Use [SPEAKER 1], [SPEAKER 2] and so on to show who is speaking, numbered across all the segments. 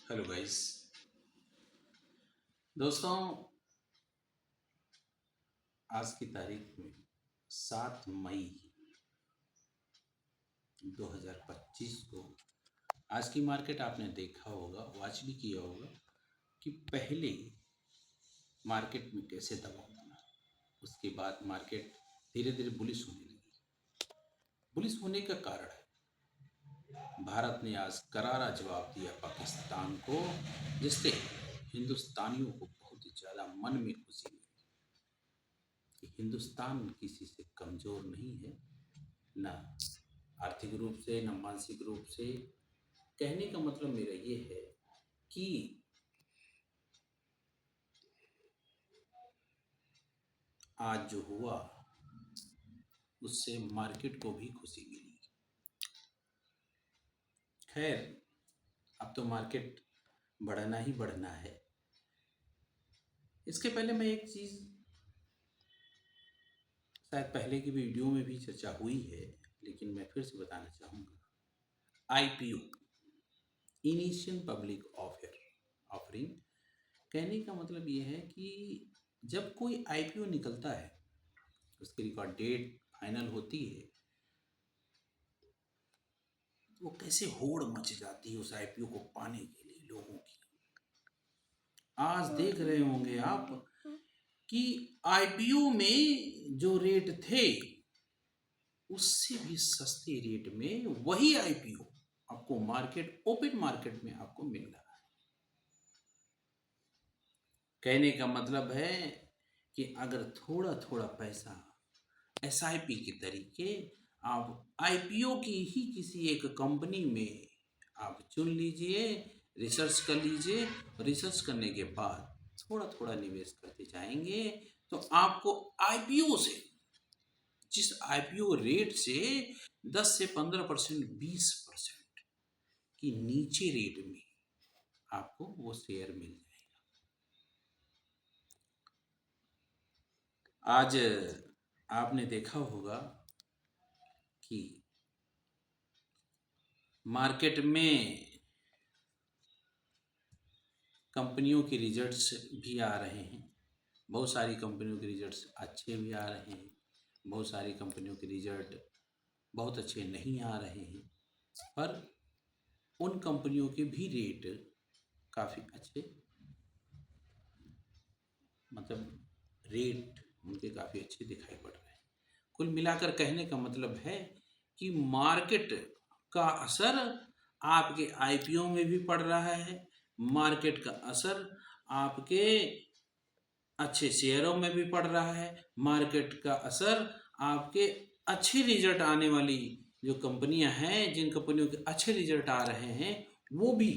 [SPEAKER 1] Hello guys. दोस्तों, आज की तारीख में 7 मई 2025 को आज की मार्केट आपने देखा होगा, वॉच भी किया होगा कि पहले मार्केट में कैसे दबाव बना। उसके बाद मार्केट धीरे धीरे बुलिश होने लगी। बुलिश होने का कारण है भारत ने आज करारा जवाब दिया पाकिस्तान को, जिससे हिंदुस्तानियों को बहुत ज़्यादा मन में खुशी हुई कि हिंदुस्तान किसी से कमज़ोर नहीं है, ना आर्थिक रूप से ना मानसिक रूप से। कहने का मतलब मेरा ये है कि आज जो हुआ उससे मार्केट को भी खुशी मिली। खैर, अब तो मार्केट बढ़ना ही बढ़ना है। इसके पहले मैं एक चीज़, शायद पहले की वीडियो में भी चर्चा हुई है, लेकिन मैं फिर से बताना चाहूँगा। आईपीओ, इनिशियल पब्लिक ऑफरिंग, कहने का मतलब ये है कि जब कोई आईपीओ निकलता है, उसकी रिकॉर्ड डेट फाइनल होती है, तो वो कैसे होड़ मच जाती है उस आईपीओ को पाने के लिए लोगों की। आज देख रहे होंगे आप कि आईपीओ में जो रेट थे उससे भी सस्ते रेट में वही आईपीओ आपको ओपन मार्केट में आपको मिल रहा है। कहने का मतलब है कि अगर थोड़ा थोड़ा पैसा एसआईपी के तरीके आप आईपीओ की ही किसी एक कंपनी में आप चुन लीजिए, रिसर्च कर लीजिए। रिसर्च करने के बाद थोड़ा थोड़ा निवेश करते जाएंगे तो आपको आईपीओ से, जिस आईपीओ रेट से 10 से 15%, 20% की नीचे रेट में आपको वो शेयर मिल जाएगा। आज आपने देखा होगा कि मार्केट में कंपनियों के रिजल्ट्स भी आ रहे हैं। बहुत सारी कंपनियों के रिजल्ट्स अच्छे भी आ रहे हैं, बहुत सारी कंपनियों के रिजल्ट बहुत अच्छे नहीं आ रहे हैं, पर उन कंपनियों के भी रेट काफ़ी अच्छे, मतलब रेट उनके काफ़ी अच्छे दिखाई पड़ रहे हैं। कुल मिलाकर कहने का मतलब है कि मार्केट का असर आपके आईपीओ में भी पड़ रहा है, मार्केट का असर आपके अच्छे शेयरों में भी पड़ रहा है, मार्केट का असर आपके अच्छे रिजल्ट आने वाली जो कंपनियां हैं, जिन कंपनियों के अच्छे रिजल्ट आ रहे हैं, वो भी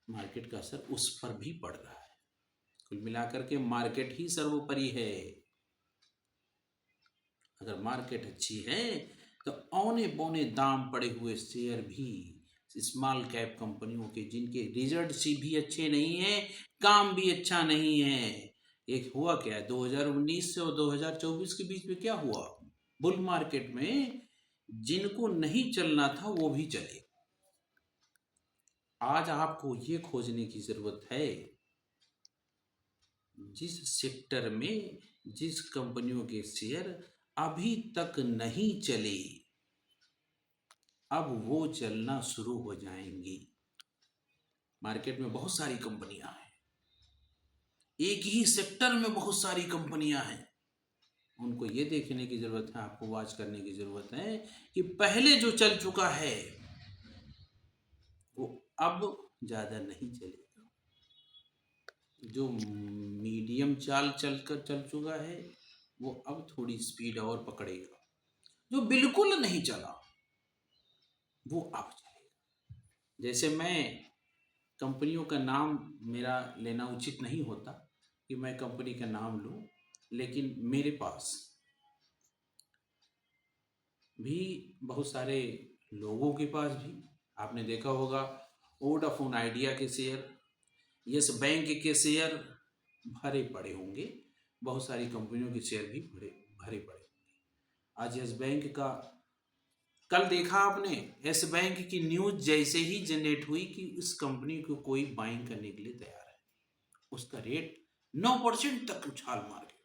[SPEAKER 1] मार्केट का असर उस पर भी पड़ रहा है। कुल मिलाकर के मार्केट ही सर्वोपरि है। अगर मार्केट अच्छी है तो औने पौने दाम पड़े हुए शेयर भी स्मॉल कैप कंपनियों के, जिनके रिजल्ट भी अच्छे नहीं है, काम भी अच्छा नहीं है। एक हुआ क्या 2019 से और 2024 के बीच में क्या हुआ, बुल मार्केट में जिनको नहीं चलना था वो भी चले। आज आपको ये खोजने की जरूरत है जिस सेक्टर में जिस कंपनियों के शेयर अभी तक नहीं चले, अब वो चलना शुरू हो जाएंगी। मार्केट में बहुत सारी कंपनियां हैं, एक ही सेक्टर में बहुत सारी कंपनियां हैं। उनको ये देखने की जरूरत है, आपको वॉच करने की जरूरत है कि पहले जो चल चुका है वो अब ज्यादा नहीं चलेगा। जो मीडियम चाल चल चुका है वो अब थोड़ी स्पीड और पकड़ेगा। जो बिल्कुल नहीं चला वो अब चलेगा। जैसे मैं कंपनियों का नाम मेरा लेना उचित नहीं होता कि मैं कंपनी का नाम लूं, लेकिन मेरे पास भी बहुत सारे लोगों के पास भी, आपने देखा होगा, वोडाफोन आइडिया के शेयर, यस बैंक के शेयर भरे पड़े होंगे, बहुत सारी कंपनियों के शेयर भी भरे भरे पड़े होंगे। आज यस बैंक का कल देखा आपने यस बैंक की न्यूज जैसे ही जनरेट हुई कि उस कंपनी को कोई बाइंग करने के लिए तैयार है, उसका रेट 9% तक उछाल मार गया।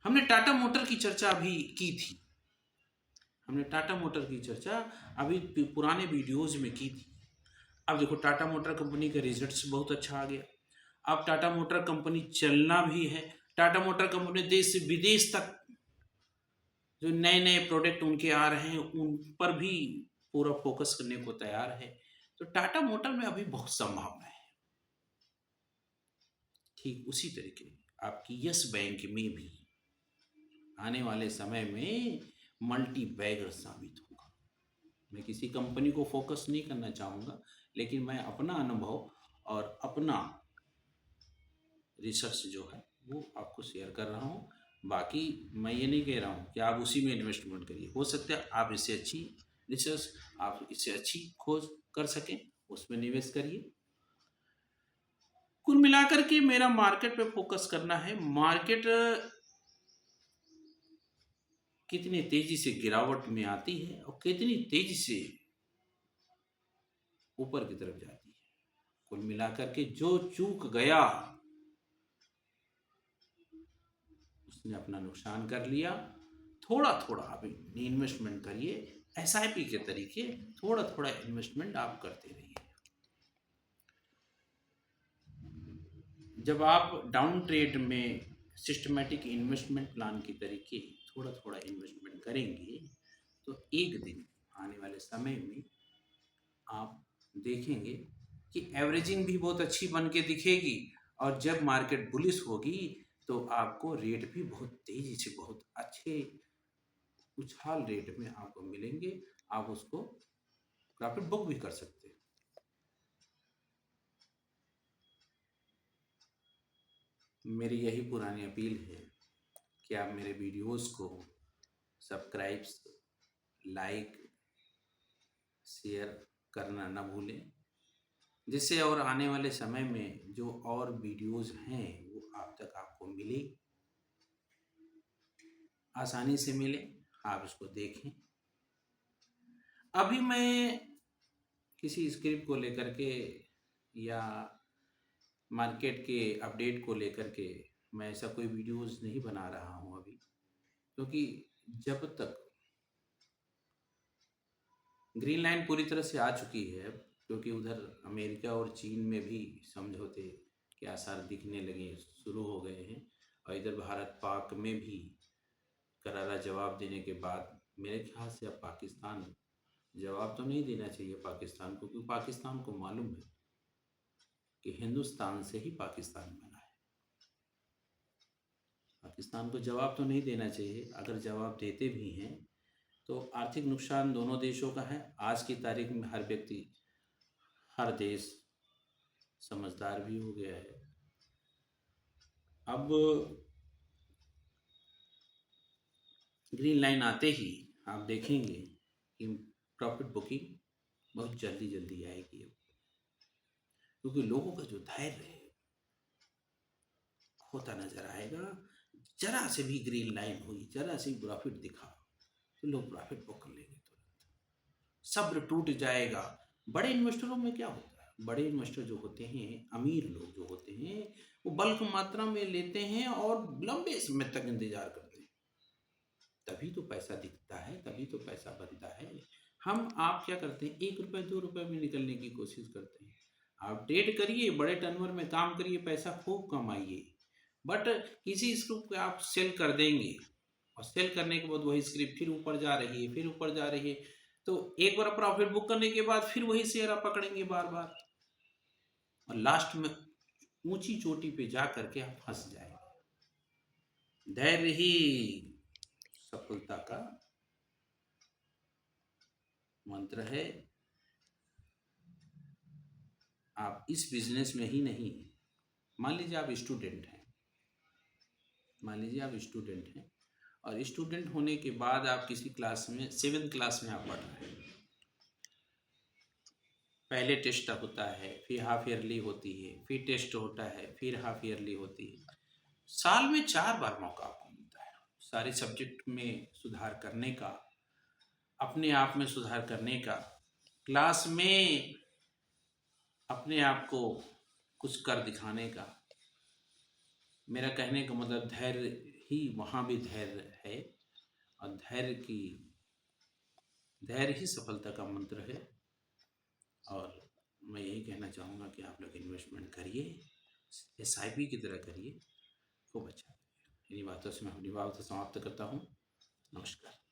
[SPEAKER 1] हमने टाटा मोटर की चर्चा अभी की थी, हमने टाटा मोटर की चर्चा अभी पुराने वीडियोज में की थी। अब देखो टाटा मोटर कंपनी का रिजल्ट्स बहुत अच्छा आ गया। अब टाटा मोटर कंपनी चलना भी है। टाटा मोटर कंपनी देश से विदेश तक जो नए नए प्रोडक्ट उनके आ रहे हैं उन पर भी पूरा फोकस करने को तैयार है। तो टाटा मोटर में अभी बहुत संभावना है। ठीक उसी तरीके आपकी यस बैंक में भी आने वाले समय में मल्टी बैगर साबित होगा। मैं किसी कंपनी को फोकस नहीं करना चाहूँगा, लेकिन मैं अपना अनुभव और अपना रिसर्च जो है वो आपको शेयर कर रहा हूँ। बाकी मैं ये नहीं कह रहा हूँ कि आप उसी में इन्वेस्टमेंट करिए। हो सकता है आप इससे अच्छी रिसर्च, आप इससे अच्छी खोज कर सकें, उसमें निवेश करिए। कुल मिलाकर के मेरा मार्केट पे फोकस करना है। मार्केट कितनी तेजी से गिरावट में आती है और कितनी तेजी से ऊपर की तरफ जाती है। कुल मिलाकर के जो चूक गया उसने अपना नुकसान कर लिया। थोड़ा थोड़ा आप इन्वेस्टमेंट करिए, एसआईपी के तरीके थोड़ा थोड़ा इन्वेस्टमेंट आप करते रहिए। जब आप डाउन ट्रेड में सिस्टमेटिक इन्वेस्टमेंट प्लान के तरीके थोड़ा थोड़ा इन्वेस्टमेंट करेंगे तो एक दिन आने वाले समय में आप देखेंगे कि एवरेजिंग भी बहुत अच्छी बन के दिखेगी, और जब मार्केट बुलिश होगी तो आपको रेट भी बहुत तेजी से बहुत अच्छे उछाल रेट में आपको मिलेंगे। आप उसको प्रॉफिट बुक भी कर सकते हैं। मेरी यही पुरानी अपील है कि आप मेरे वीडियोस को सब्सक्राइब, लाइक, शेयर करना ना भूलें, जिससे और आने वाले समय में जो और वीडियोस हैं वो आप तक आपको मिले, आसानी से मिले, आप इसको देखें। अभी मैं किसी स्क्रिप्ट को लेकर के या मार्केट के अपडेट को लेकर के मैं ऐसा कोई वीडियोस नहीं बना रहा हूँ अभी, क्योंकि जब तक ग्रीन लाइन पूरी तरह से आ चुकी है, क्योंकि उधर अमेरिका और चीन में भी समझौते के आसार दिखने लगे, शुरू हो गए हैं, और इधर भारत पाक में भी करारा जवाब देने के बाद मेरे ख्याल से अब पाकिस्तान जवाब तो नहीं देना चाहिए पाकिस्तान को, क्योंकि पाकिस्तान को मालूम है कि हिंदुस्तान से ही पाकिस्तान बना है। पाकिस्तान को जवाब तो नहीं देना चाहिए। अगर जवाब देते भी हैं तो आर्थिक नुकसान दोनों देशों का है। आज की तारीख में हर व्यक्ति, हर देश समझदार भी हो गया है। अब ग्रीन लाइन आते ही आप देखेंगे कि प्रॉफिट बुकिंग बहुत जल्दी जल्दी आएगी, क्योंकि लोगों का जो धैर्य होता नजर आएगा। जरा से भी ग्रीन लाइन हुई, जरा से प्रॉफिट दिखा तो लोग प्रॉफिट बुक कर लेंगे तुरंत। सब्र टूट जाएगा। बड़े इन्वेस्टरों में क्या होता है, बड़े इन्वेस्टर जो होते हैं, अमीर लोग जो होते हैं, वो बल्क मात्रा में लेते हैं और लंबे समय तक इंतजार करते हैं, तभी तो पैसा दिखता है, तभी तो पैसा बनता है। हम आप क्या करते हैं, 1 रुपये 2 रुपये में निकलने की कोशिश करते हैं। आप ट्रेड करिए, बड़े टर्नओवर में काम करिए, पैसा खूब कमाइए, बट किसी स्क्रिप्ट को आप सेल कर देंगे और सेल करने के बाद वही स्क्रिप्ट फिर ऊपर जा रही है, फिर ऊपर जा रही है, तो एक बार प्रॉफिट बुक करने के बाद फिर वही शेयर आप पकड़ेंगे बार बार, और लास्ट में ऊंची चोटी पे जा करके आप फंस जाएंगे। धैर्य ही सफलता का मंत्र है। आप इस बिजनेस में ही नहीं, मान लीजिए आप स्टूडेंट हैं, मान लीजिए आप स्टूडेंट हैं और स्टूडेंट होने के बाद आप किसी क्लास में 7th क्लास में आप पढ़ रहे हैं। पहले टेस्ट होता है, फिर हाफ ईयरली होती है, फिर टेस्ट होता है, फिर हाफ ईयरली होती है। साल में 4 बार मौका आपको मिलता है सारे सब्जेक्ट में सुधार करने का, अपने आप में सुधार करने का, क्लास में अपने आप को कुछ कर दिखाने का। मेरा कहने का मतलब धैर्य ही, वहाँ भी धैर्य है, और धैर्य ही सफलता का मंत्र है। और मैं यही कहना चाहूँगा कि आप लोग इन्वेस्टमेंट करिए, SIP की तरह करिए, खूब अच्छा करिए। इन्हीं बातों से मैं अपनी बात समाप्त करता हूँ। नमस्कार।